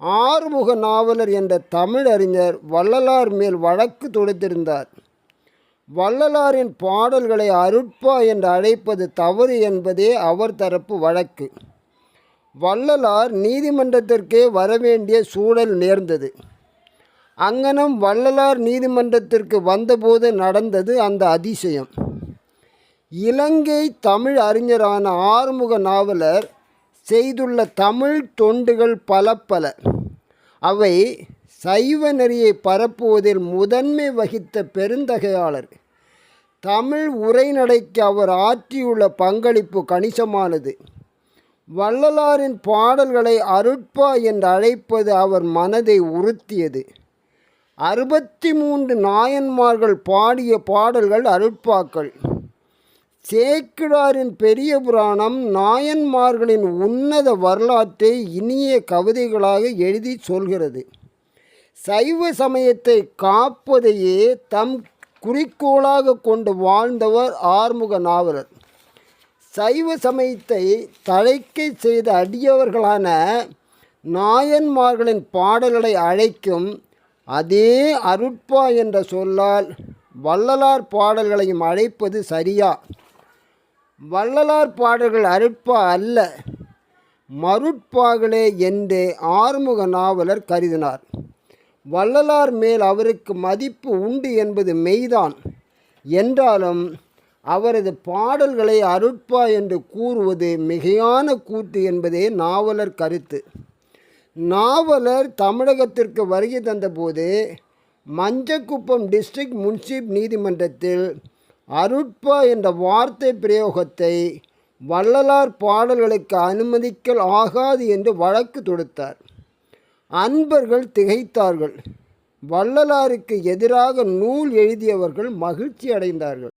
ஆறுமுக நாவலர் என்ற தமிழறிஞர் வள்ளலார் மேல் வழக்கு தொடுத்திருந்தார். வள்ளலாரின் பாடல்களை அருட்பா என்று அழைப்பது தவறு என்பதே அவர் தரப்பு வழக்கு. வள்ளலார் நீதிமன்றத்திற்கே வரவேண்டிய சூழல் நேர்ந்தது. அங்ஙனம் வள்ளலார் நீதிமன்றத்திற்கு வந்தபோது நடந்தது அந்த அதிசயம். இலங்கை தமிழ் அறிஞரான ஆறுமுக நாவலர் செய்துள்ள தமிழ் தொண்டுகள் பல. அவை சைவ நெறியை பரப்புவதில் முதன்மை வகித்த பெருந்தகையாளர். தமிழ் உரைநடைக்கு அவர் ஆற்றியுள்ள பங்களிப்பு கணிசமானது. வள்ளலாரின் பாடல்களை அருட்பா என்று அழைப்பது அவர் மனதை உறுத்தியது. 63 நாயன்மார்கள் பாடிய பாடல்கள் அருட்பாக்கள். சேக்கிழாரின் பெரிய புராணம் நாயன்மார்களின் உன்னத வரலாற்றை இனிய கவிதைகளாக எழுதி சொல்கிறது. சைவ சமயத்தை காப்பதையே தம் குறிக்கோளாக கொண்டு வாழ்ந்தவர் ஆறுமுக நாவலர். சைவ சமயத்தை தழைக்கை செய்த அடியவர்களான நாயன்மார்களின் பாடல்களை அழைக்கும் அதே அருட்பா என்ற சொல்லால் வள்ளலார் பாடல்களையும் அழைப்பது சரியா? வள்ளலார் பாடல்கள் அருட்பா அல்ல, மருட்பாகளே என்று ஆறுமுக நாவலர் கருதினார். வள்ளலார் மேல் அவருக்கு மதிப்பு உண்டு என்பது மெய்தான். என்றாலும் அவரது பாடல்களை அருட்பா என்று கூறுவது மிகையான கூற்று என்பதே நாவலர் கருத்து. நாவலர் தமிழகத்திற்கு வருகை தந்தபோது மஞ்சக்குப்பம் டிஸ்ட்ரிக்ட் முன்சிப் நீதிமன்றத்தில் அருட்பா என்ற வார்த்தை பிரயோகத்தை வள்ளலார் பாடல்களுக்கு அனுமதிக்கல் ஆகாது என்று வழக்கு தொடுத்தார். அன்பர்கள் திகைத்தார்கள். வள்ளலாருக்கு எதிராக நூல் எழுதியவர்கள் மகிழ்ச்சி அடைந்தார்கள்.